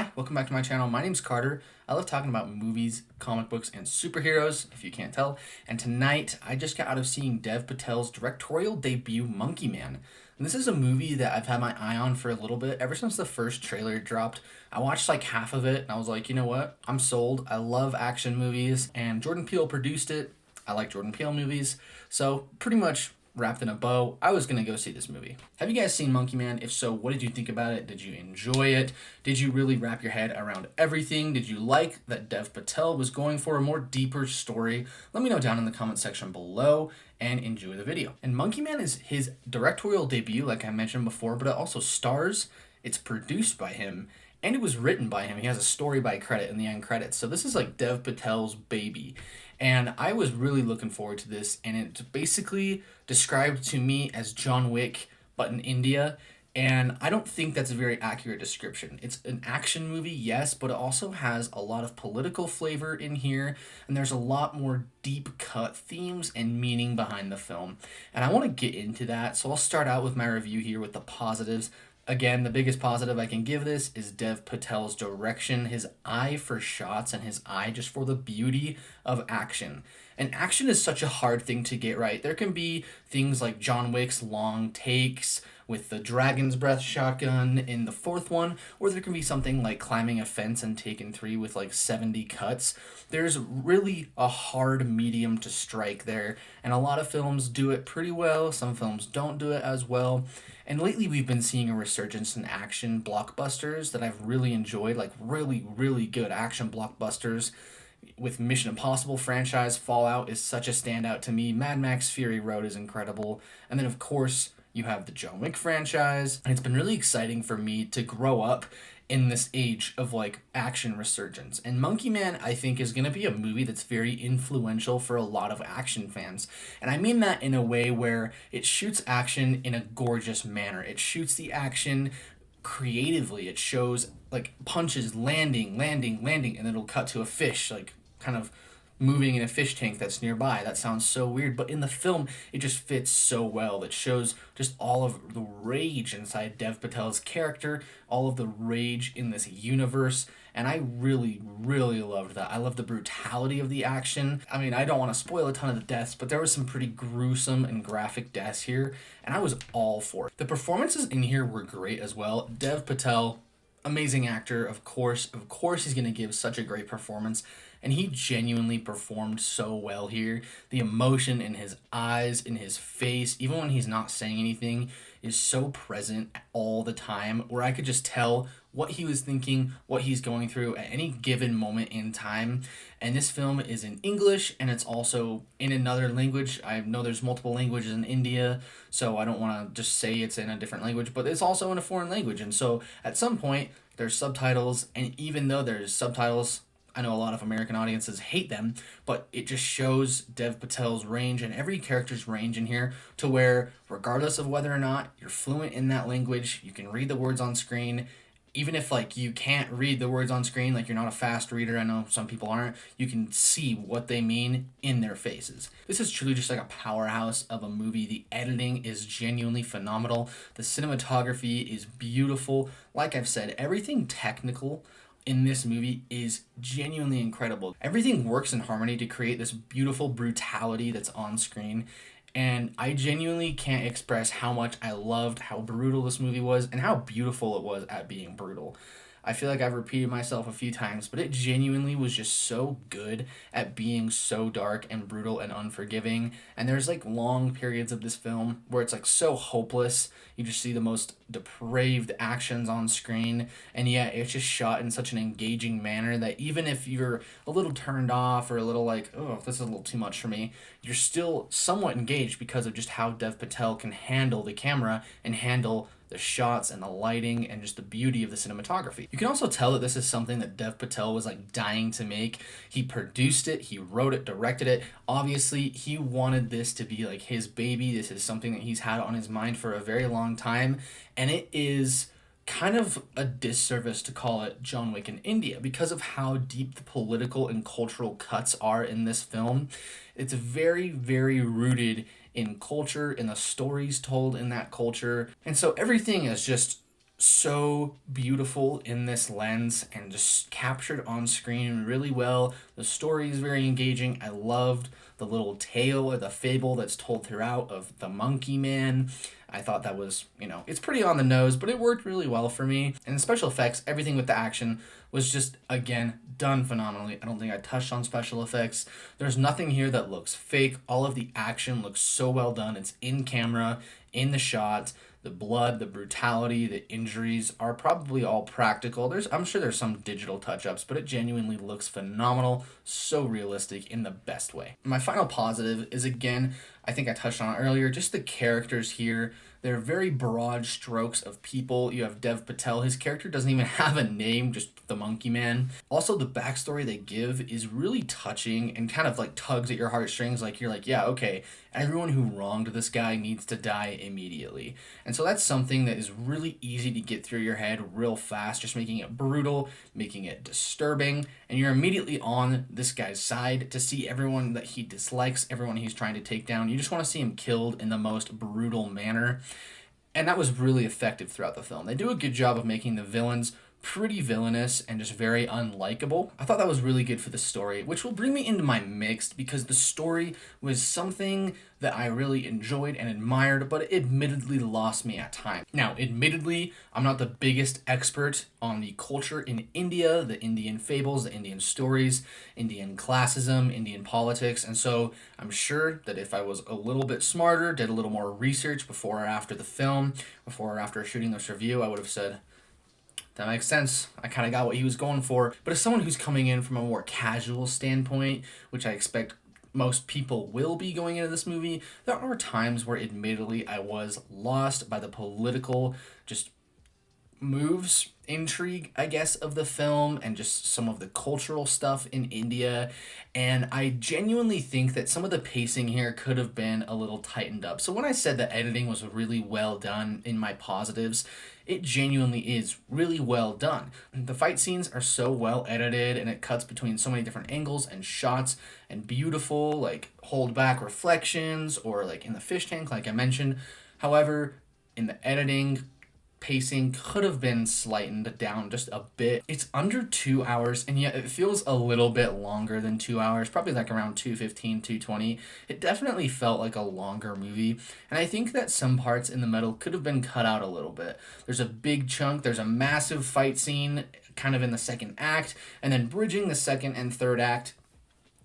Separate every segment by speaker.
Speaker 1: Hi, welcome back to my channel. My name's Carter. I love talking about movies, comic books, and superheroes, if you can't tell. And tonight, I just got out of seeing Dev Patel's directorial debut, Monkey Man. And this is a movie that I've had my eye on for a little bit. Ever since the first trailer dropped, I watched like half of it, and I was like, you know what? I'm sold. I love action movies, and Jordan Peele produced it. I like Jordan Peele movies. So, pretty much wrapped in a bow, I was gonna go see this movie. Have you guys seen Monkey Man? If so, what did you think about it? Did you enjoy it? Did you really wrap your head around everything? Did you like that Dev Patel was going for a more deeper story? Let me know down in the comment section below and enjoy the video. And Monkey Man is his directorial debut, like I mentioned before, but it also stars, it's produced by him, and it was written by him. He has a story by credit in the end credits. So this is like Dev Patel's baby. And I was really looking forward to this, and it's basically described to me as John Wick, but in India. And I don't think that's a very accurate description. It's an action movie, yes, but it also has a lot of political flavor in here, and there's a lot more deep cut themes and meaning behind the film. And I want to get into that, so I'll start out with my review here with the positives. Again, the biggest positive I can give this is Dev Patel's direction, his eye for shots, and his eye just for the beauty of action. And action is such a hard thing to get right. There can be things like John Wick's long takes with the dragon's breath shotgun in the fourth one, or there can be something like climbing a fence in Taken 3 with like 70 cuts. There's really a hard medium to strike there, and a lot of films do it pretty well, some films don't do it as well. And lately we've been seeing a resurgence in action blockbusters that I've really enjoyed, like really good action blockbusters. With Mission Impossible franchise, Fallout is such a standout to me. Mad Max Fury Road is incredible. And then of course, you have the John Wick franchise, and it's been really exciting for me to grow up in this age of like action resurgence. And Monkey Man, I think, is going to be a movie that's very influential for a lot of action fans. And I mean that in a way where it shoots action in a gorgeous manner. It shoots the action creatively. It shows like punches landing, and then it'll cut to a fish, like kind of moving in a fish tank that's nearby. That sounds so weird, but in the film, it just fits so well. It shows just all of the rage inside Dev Patel's character, all of the rage in this universe, and I really loved that. I love the brutality of the action. I mean, I don't want to spoil a ton of the deaths, but there was some pretty gruesome and graphic deaths here, and I was all for it. The performances in here were great as well. Dev Patel, amazing actor, of course he's going to give such a great performance, and he genuinely performed so well here. The emotion in his eyes, in his face, even when he's not saying anything, is so present all the time, where I could just tell what he was thinking, what he's going through at any given moment in time. And this film is in English, and it's also in another language. I know there's multiple languages in India, so I don't want to just say it's in a different language, but it's also in a foreign language. And so at some point, there's subtitles, and even though there's subtitles, I know a lot of American audiences hate them, but it just shows Dev Patel's range and every character's range in here, to where regardless of whether or not you're fluent in that language, you can read the words on screen. Even if like you can't read the words on screen, like you're not a fast reader, I know some people aren't, you can see what they mean in their faces. This is truly just like a powerhouse of a movie. The editing is genuinely phenomenal. The cinematography is beautiful. Like I've said, everything technical in this movie is genuinely incredible. Everything works in harmony to create this beautiful brutality that's on screen. And I genuinely can't express how much I loved how brutal this movie was and how beautiful it was at being brutal. I feel like I've repeated myself a few times, but it genuinely was just so good at being so dark and brutal and unforgiving. And there's like long periods of this film where it's like so hopeless. You just see the most depraved actions on screen, and yet it's just shot in such an engaging manner that even if you're a little turned off or a little like, oh, this is a little too much for me, you're still somewhat engaged because of just how Dev Patel can handle the camera and handle the shots and the lighting and just the beauty of the cinematography. You can also tell that this is something that Dev Patel was like dying to make. He produced it, he wrote it, directed it. Obviously, he wanted this to be like his baby. This is something that he's had on his mind for a very long time, and it is kind of a disservice to call it John Wick in India because of how deep the political and cultural cuts are in this film. It's very rooted in culture, in the stories told in that culture. And so everything is just so beautiful in this lens and just captured on screen really well. The story is very engaging. I loved the little tale or the fable that's told throughout of the monkey man. I thought that was, it's pretty on the nose, but it worked really well for me. And the special effects, everything with the action was just, again, done phenomenally. I don't think I touched on special effects. There's nothing here that looks fake. All of the action looks so well done. It's in camera, in the shot. The blood, the brutality, the injuries are probably all practical. I'm sure there's some digital touch-ups, but it genuinely looks phenomenal, so realistic in the best way. My final positive is, again, I think I touched on it earlier, just the characters here. They're very broad strokes of people. You have Dev Patel. His character doesn't even have a name, just the monkey man. Also, the backstory they give is really touching and kind of like tugs at your heartstrings. Like, you're like, yeah, okay, everyone who wronged this guy needs to die immediately. And so that's something that is really easy to get through your head real fast, just making it brutal, making it disturbing, and you're immediately on this guy's side to see everyone that he dislikes, everyone he's trying to take down. You just want to see him killed in the most brutal manner. And that was really effective throughout the film. They do a good job of making the villains pretty villainous and just very unlikable. I thought that was really good for the story, which will bring me into my mixed, because the story was something that I really enjoyed and admired, but it admittedly lost me at times. Now, admittedly, I'm not the biggest expert on the culture in India, the Indian fables, the Indian stories, Indian classism, Indian politics, and so I'm sure that if I was a little bit smarter, did a little more research before or after the film, before or after shooting this review, I would have said, that makes sense. I kind of got what he was going for. But as someone who's coming in from a more casual standpoint, which I expect most people will be going into this movie, there are times where admittedly I was lost by the political just moves, intrigue, I guess, of the film and just some of the cultural stuff in India. And I genuinely think that some of the pacing here could have been a little tightened up. So when I said that editing was really well done in my positives, it genuinely is really well done. The fight scenes are so well edited and it cuts between so many different angles and shots and beautiful, like, hold back reflections or like in the fish tank, like I mentioned. However, in the editing, pacing could have been slightened down just a bit. It's under 2 hours, and yet it feels a little bit longer than 2 hours, probably like around 2:15, 2:20. It definitely felt like a longer movie, and I think that some parts in the middle could have been cut out a little bit. There's a big chunk, there's a massive fight scene kind of in the second act, and then bridging the second and third act,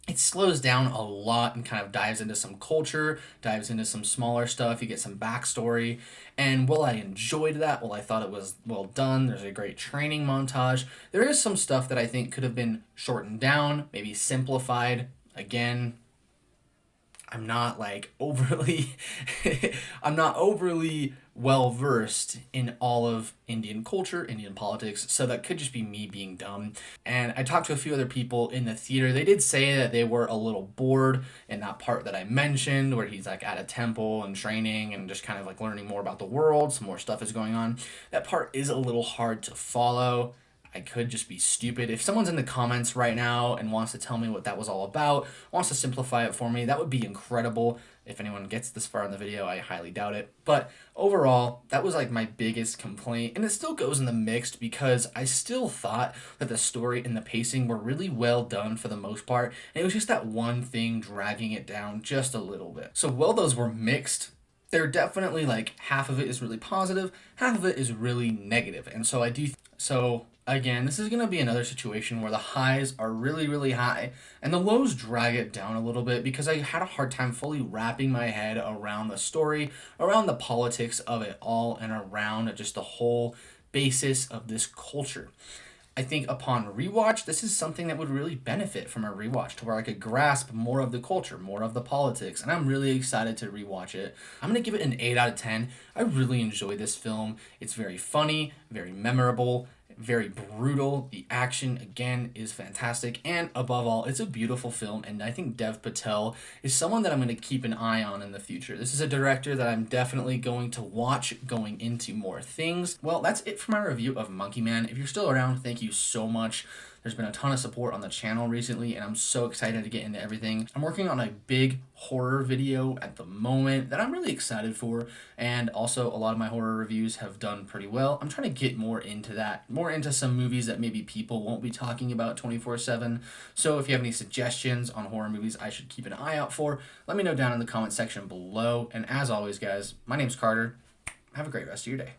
Speaker 1: it slows down a lot and kind of dives into some culture, dives into some smaller stuff. You get some backstory. And while I enjoyed that, while I thought it was well done, there's a great training montage, there is some stuff that I think could have been shortened down, maybe simplified. Again, I'm not like overly I'm not overly well versed in all of Indian culture, Indian politics, so that could just be me being dumb. And I talked to a few other people in the theater. They did say that they were a little bored in that part that I mentioned where he's like at a temple and training and just kind of like learning more about the world, some more stuff is going on. That part is a little hard to follow. I could just be stupid. If someone's in the comments right now and wants to tell me what that was all about, wants to simplify it for me, that would be incredible. If anyone gets this far in the video, I highly doubt it. But overall, that was like my biggest complaint. And it still goes in the mixed because I still thought that the story and the pacing were really well done for the most part. And it was just that one thing dragging it down just a little bit. So while those were mixed, they're definitely like half of it is really positive, half of it is really negative. And so again, this is going to be another situation where the highs are really, really high and the lows drag it down a little bit because I had a hard time fully wrapping my head around the story, around the politics of it all, and around just the whole basis of this culture. I think upon rewatch, this is something that would really benefit from a rewatch to where I could grasp more of the culture, more of the politics, and I'm really excited to rewatch it. I'm going to give it an 8 out of 10. I really enjoy this film. It's very funny, very memorable, very brutal. The action, again, is fantastic. And above all, it's a beautiful film. And I think Dev Patel is someone that I'm going to keep an eye on in the future. This is a director that I'm definitely going to watch going into more things. Well, that's it for my review of Monkey Man. If you're still around, thank you so much. There's been a ton of support on the channel recently, and I'm so excited to get into everything. I'm working on a big horror video at the moment that I'm really excited for, and also a lot of my horror reviews have done pretty well. I'm trying to get more into that, more into some movies that maybe people won't be talking about 24/7. So if you have any suggestions on horror movies I should keep an eye out for, let me know down in the comment section below. And as always, guys, my name's Carter. Have a great rest of your day.